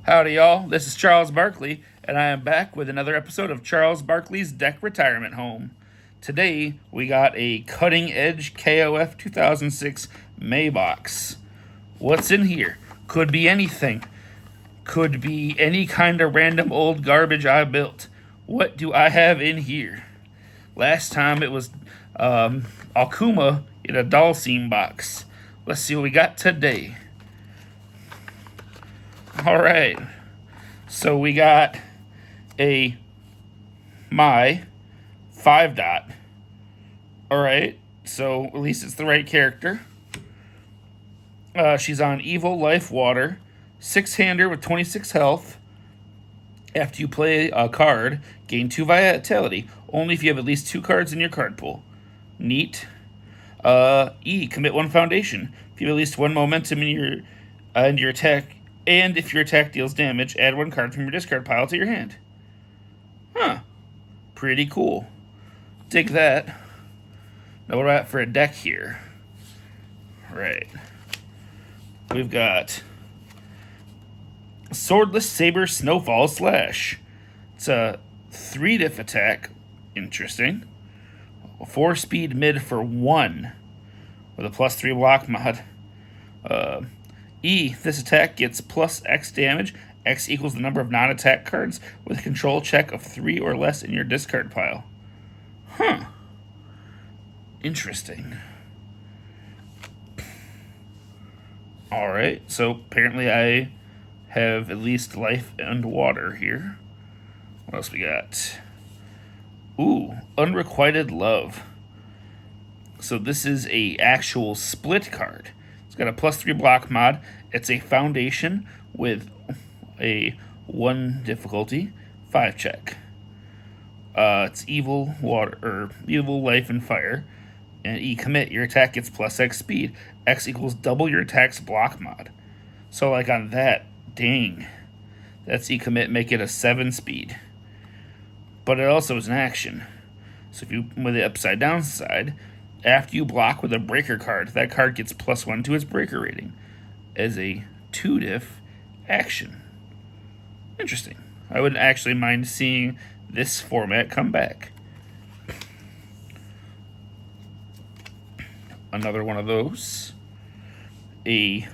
Howdy, y'all. This is Charles Barkley, and I am back with another episode of Charles Barkley's Deck Retirement Home. Today, we got a cutting edge KOF 2006 May box. What's in here? Could be anything. Could be any kind of random old garbage I built. What do I have in here? Last time it was Akuma in a Dalsim box. Let's see what we got today. Alright, so we got a Mai 5-dot. Alright, so at least it's the right character. She's on Evil Life Water, 6-hander with 26 health. After you play a card, gain 2 vitality, only if you have at least 2 cards in your card pool. Neat. E, commit 1 foundation. If you have at least 1 momentum in your attack, and if your attack deals damage, add 1 card from your discard pile to your hand. Huh. Pretty cool. Dig that. Now what about for a deck here? Right. We've got Swordless Saber Snowfall Slash. It's a 3-diff attack. Interesting. 4-speed mid for 1 with a +3 block mod. E, this attack gets plus X damage. X equals the number of non-attack cards with a control check of 3 or less in your discard pile. Huh. Interesting. Alright, so apparently I have at least life and water here. What else we got? Ooh, Unrequited Love. So this is a actual split card. It's got a +3 block mod. It's a foundation with a 1 difficulty, 5 check. It's Evil Water or Evil Life and Fire. And E, commit. Your attack gets +X speed. X equals double your attack's block mod. So like on that, dang, that's E, commit, make it a 7 speed. But it also is an action. So if you with the upside down side, after you block with a breaker card, that card gets +1 to its breaker rating as a 2-diff action. Interesting. I wouldn't actually mind seeing this format come back. Another one of those. A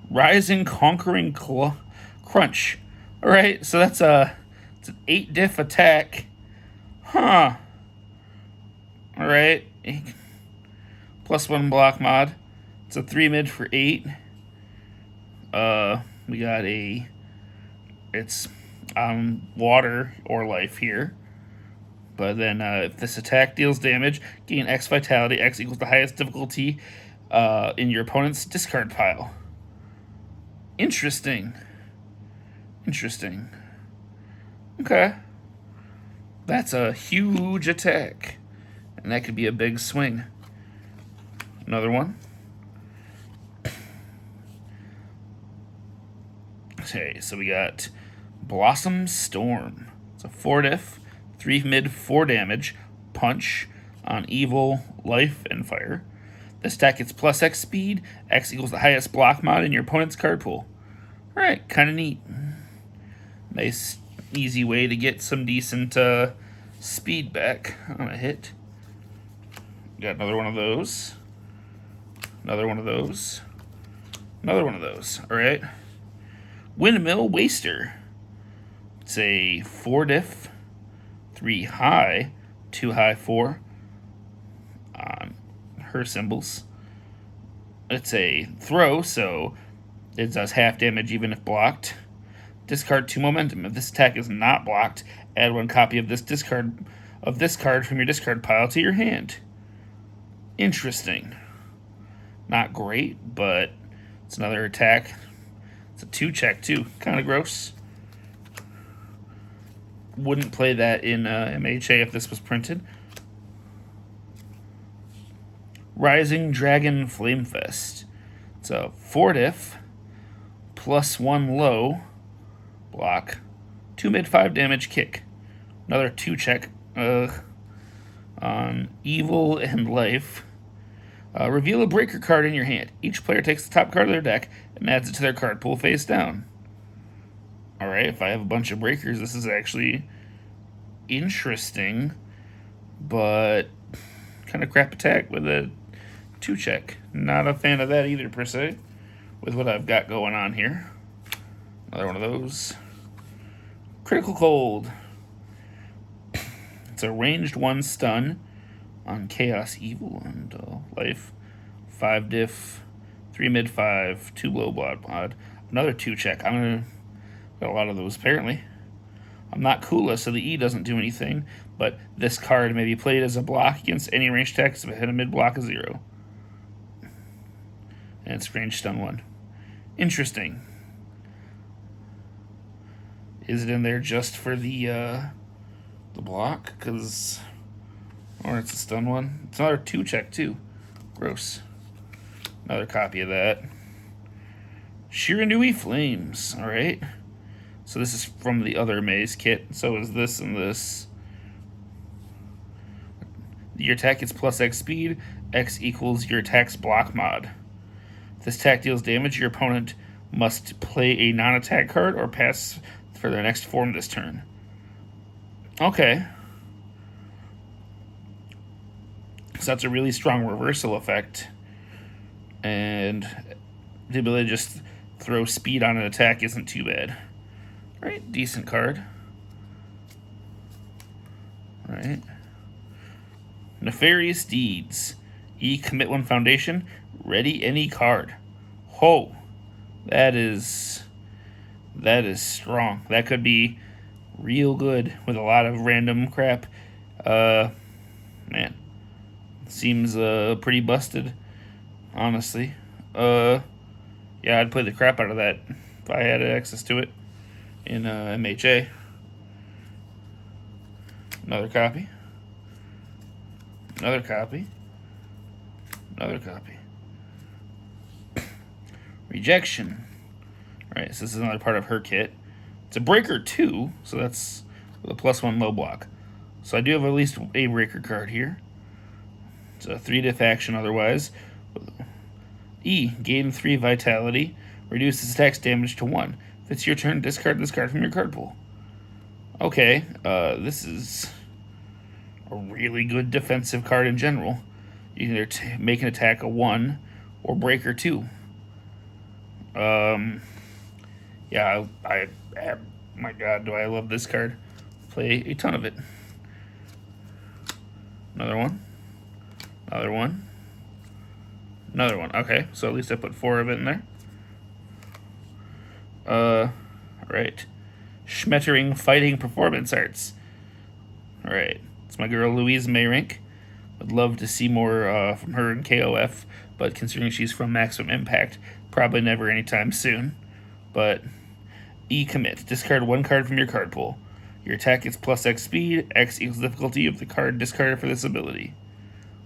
Rising Conquering Crunch. Alright, so it's an 8-diff attack. Huh. Alright. +1 block mod. It's a 3 mid for 8. We got it's water or life here. But then if this attack deals damage, gain X vitality. X equals the highest difficulty in your opponent's discard pile. Interesting. Interesting. Okay. That's a huge attack. And that could be a big swing. Another one. Okay, so we got Blossom Storm. It's a 4-diff, 3 mid, 4 damage, punch on Evil, Life, and Fire. This attack gets +X speed. X equals the highest block mod in your opponent's card pool. Alright, kind of neat. Nice, easy way to get some decent speed back on a hit. Got another one of those. Another one of those. Another one of those. Alright. Windmill Waster. It's a 4-diff, 3 high, 2 high 4 on her symbols. It's a throw, so it does half damage even if blocked. Discard 2 momentum. If this attack is not blocked, add 1 copy of this card from your discard pile to your hand. Interesting. Not great, but it's another attack. It's a 2 check too. Kind of gross. Wouldn't play that in MHA if this was printed. Rising Dragon Flamefest. It's a 4-diff, +1 low, block, 2 mid 5 damage kick. Another 2 check on Evil and Life. Reveal a breaker card in your hand. Each player takes the top card of their deck and adds it to their card pool face down. Alright, if I have a bunch of breakers, this is actually interesting, but kind of crap attack with a 2-check. Not a fan of that either, per se, with what I've got going on here. Another one of those. Critical Cold. It's a ranged 1 stun on Chaos Evil and Life. 5 diff, 3 mid 5, 2 low mod. Another 2-check. I'm gonna got a lot of those apparently. I'm not Kula, so the E doesn't do anything, but this card may be played as a block against any ranged attacks if it hit a mid block of 0. And it's ranged stun 1. Interesting. Is it in there just for the block? Or it's a stun 1. It's another 2-check too. Gross. Another copy of that. Shiranui Flames. Alright. So this is from the other maze kit. So is this and this. Your attack gets plus X speed. X equals your attack's block mod. If this attack deals damage, your opponent must play a non-attack card or pass for their next form this turn. Okay. So that's a really strong reversal effect. And the ability to just throw speed on an attack isn't too bad. Alright, decent card. Alright. Nefarious Deeds. E, commit 1 foundation. Ready any card. Ho! That is strong. That could be real good with a lot of random crap. Man. Seems pretty busted, honestly. Yeah, I'd play the crap out of that if I had access to it in MHA. Another copy. Another copy. Another copy. Rejection. Alright, so this is another part of her kit. It's a breaker 2, so that's with a +1 low block. So I do have at least a breaker card here. It's a 3 diff action otherwise. E, gain 3 vitality. Reduces attack's damage to 1. If it's your turn, discard this card from your card pool. Okay, this is a really good defensive card in general. You can either make an attack a 1 or breaker 2. Yeah, my god, do I love this card. Play a ton of it. Another one. Another one. Another one. Okay, so at least I put 4 of it in there. Alright. Schmettering Fighting Performance Arts. Alright. It's my girl Louise Mayrink. Would love to see more from her in KOF, but considering she's from Maximum Impact, probably never anytime soon. But E, commit. Discard 1 card from your card pool. Your attack gets plus X speed. X equals the difficulty of the card discarded for this ability.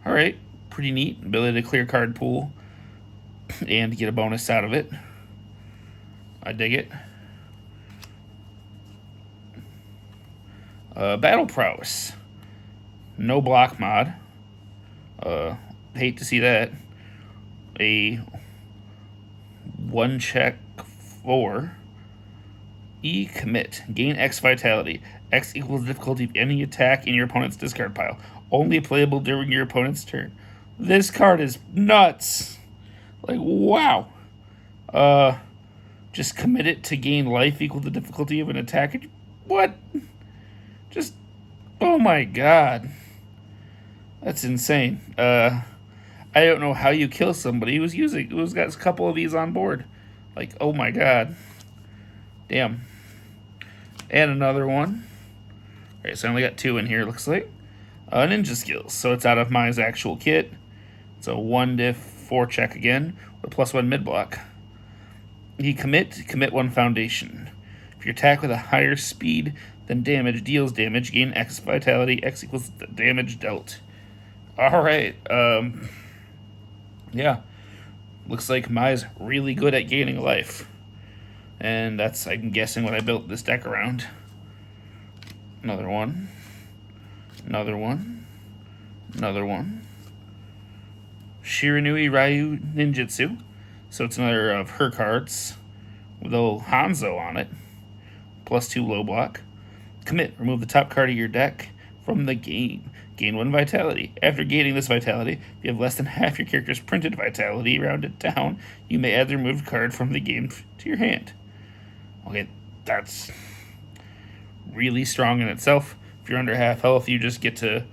Alright, pretty neat. Ability to clear card pool and get a bonus out of it. I dig it. Battle Prowess. No block mod. Hate to see that. A 1-check 4. E, commit. Gain X vitality. X equals the difficulty of any attack in your opponent's discard pile. Only playable during your opponent's turn. This card is nuts. Like, wow. Just commit it to gain life equal to the difficulty of an attack. What? Just, oh my god. That's insane. I don't know how you kill somebody who's got a couple of these on board. Like, oh my god. Damn. And another one. Alright, so I only got 2 in here, looks like. Ninja Skills. So it's out of Mai's actual kit. It's a 1 diff 4 check again with +1 mid block. You commit 1 foundation. If you attack with a higher speed than damage deals damage, gain X vitality. X equals the damage dealt. Alright, yeah. Looks like Mai's really good at gaining life. And that's, I'm guessing, what I built this deck around. Another one. Another one. Another one. Shiranui Ryu Ninjutsu. So it's another of her cards with old Hanzo on it. +2 low block. Commit, remove the top card of your deck from the game. Gain 1 vitality. After gaining this vitality, if you have less than half your character's printed vitality rounded down, you may add the removed card from the game to your hand. Okay, that's really strong in itself. If you're under half health, you just get to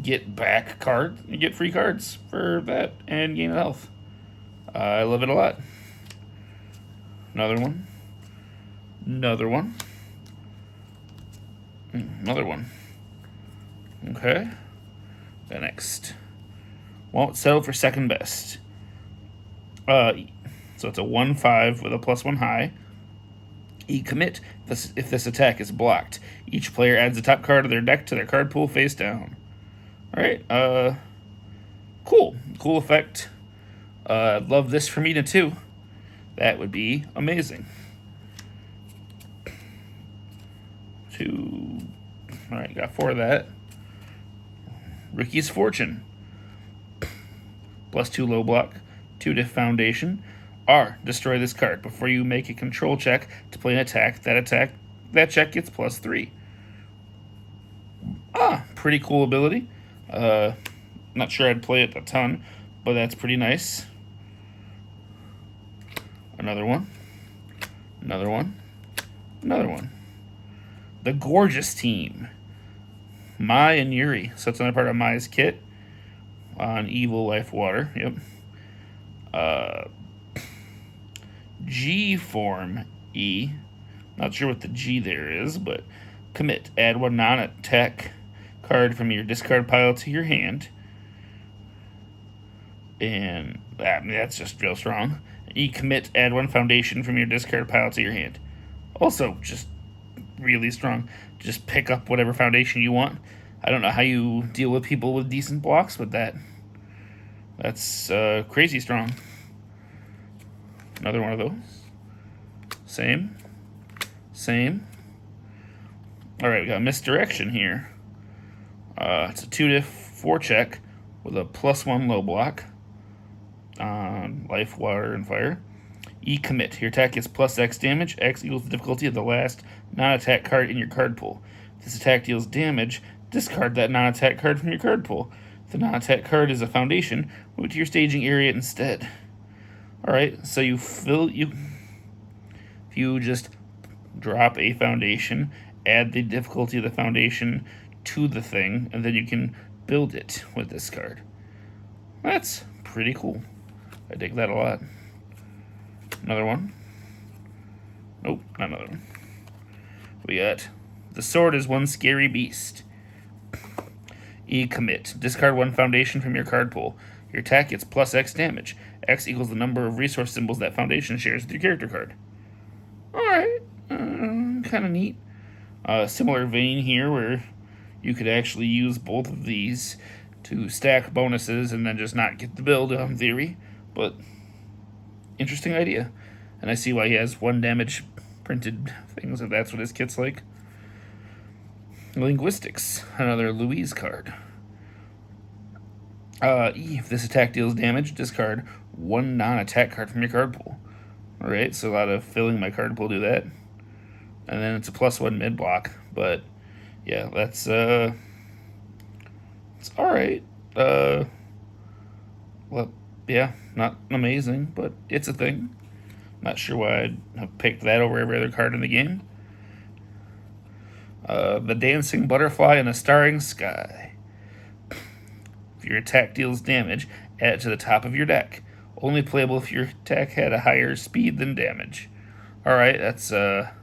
get back cards. You get free cards for that and gain health. I love it a lot. Another one. Another one. Another one. Okay. The next. Won't settle for second best. So it's a 1/5 with a +1 high. Commit. If this attack is blocked, each player adds the top card of their deck to their card pool face down. Alright, cool. Cool effect. I'd love this for Mina too. That would be amazing. Alright, got 4 of that. Ricky's Fortune. +2 low block, 2 diff foundation. R, destroy this card. Before you make a control check to play an attack, that check gets +3. Pretty cool ability. Not sure I'd play it a ton, but that's pretty nice. Another one. Another one. Another one. The Gorgeous Team. Mai and Yuri. So it's another part of Mai's kit on Evil Life Water. Yep. G form E. Not sure what the G there is, but commit. Add 1 non-attack card from your discard pile to your hand. And that's just real strong. Commit. Add 1 foundation from your discard pile to your hand. Also, just really strong. Just pick up whatever foundation you want. I don't know how you deal with people with decent blocks with that. That's crazy strong. Another one of those. Same. Alright, we got Misdirection here. It's a 2 diff 4 check with a +1 low block on life, water, and fire. Commit. Your attack gets +X damage. X equals the difficulty of the last non-attack card in your card pool. If this attack deals damage, discard that non-attack card from your card pool. If the non-attack card is a foundation, move it to your staging area instead. Alright, so if you just drop a foundation, add the difficulty of the foundation to the thing, and then you can build it with this card. That's pretty cool. I dig that a lot. Another one. Nope, not another one. We got the sword is one scary beast. Commit. Discard 1 foundation from your card pool. Your attack gets +X damage. X equals the number of resource symbols that foundation shares with your character card. Alright, kind of neat. Similar vein here where you could actually use both of these to stack bonuses and then just not get the build in theory. But interesting idea. And I see why he has 1 damage printed things, if that's what his kit's like. Linguistics, another Louise card. If this attack deals damage, discard 1 non-attack card from your card pool. Alright, so a lot of filling my card pool do that. And then it's a +1 mid block, but yeah, that's it's alright. Well, yeah, not amazing, but it's a thing. Not sure why I'd have picked that over every other card in the game. The Dancing Butterfly in a Starring Sky. If your attack deals damage, add it to the top of your deck. Only playable if your attack had a higher speed than damage. Alright, it's a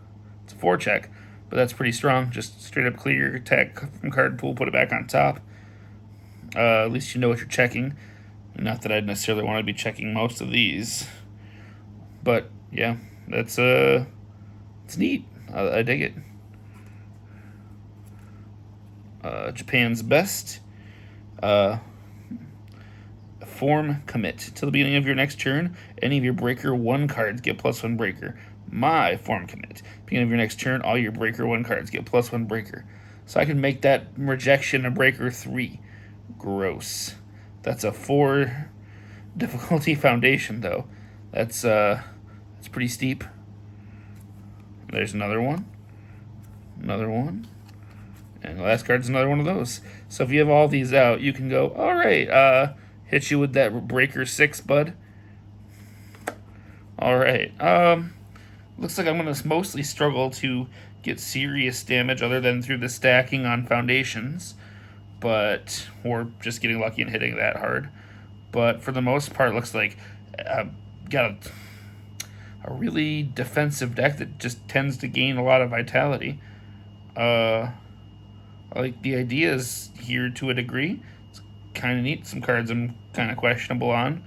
4 check, but that's pretty strong. Just straight up clear your attack from card pool, put it back on top. At least you know what you're checking. Not that I'd necessarily want to be checking most of these. But, yeah, that's, it's neat. I dig it. Japan's Best. Form Commit. Till the beginning of your next turn, any of your Breaker 1 cards get +1 Breaker. My Form Commit. Beginning of your next turn, all your Breaker 1 cards get +1 Breaker. So I can make that Rejection a Breaker 3. Gross. That's a 4 difficulty foundation, though. That's pretty steep. There's another one. Another one. And the last card's another one of those. So if you have all these out, you can go, all right, hit you with that Breaker 6, bud. All right. Looks like I'm going to mostly struggle to get serious damage other than through the stacking on foundations. Or just getting lucky and hitting that hard. But for the most part, looks like I've got a really defensive deck that just tends to gain a lot of vitality. I like the ideas here to a degree. It's kind of neat. Some cards I'm kind of questionable on.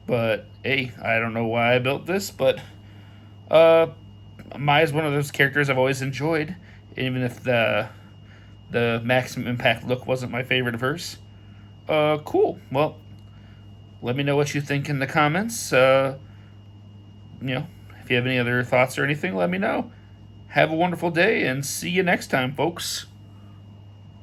But, hey, I don't know why I built this, but Mai is one of those characters I've always enjoyed, even if the maximum impact look wasn't my favorite verse. Cool. Well, let me know what you think in the comments. If you have any other thoughts or anything, let me know. Have a wonderful day, and see you next time, folks.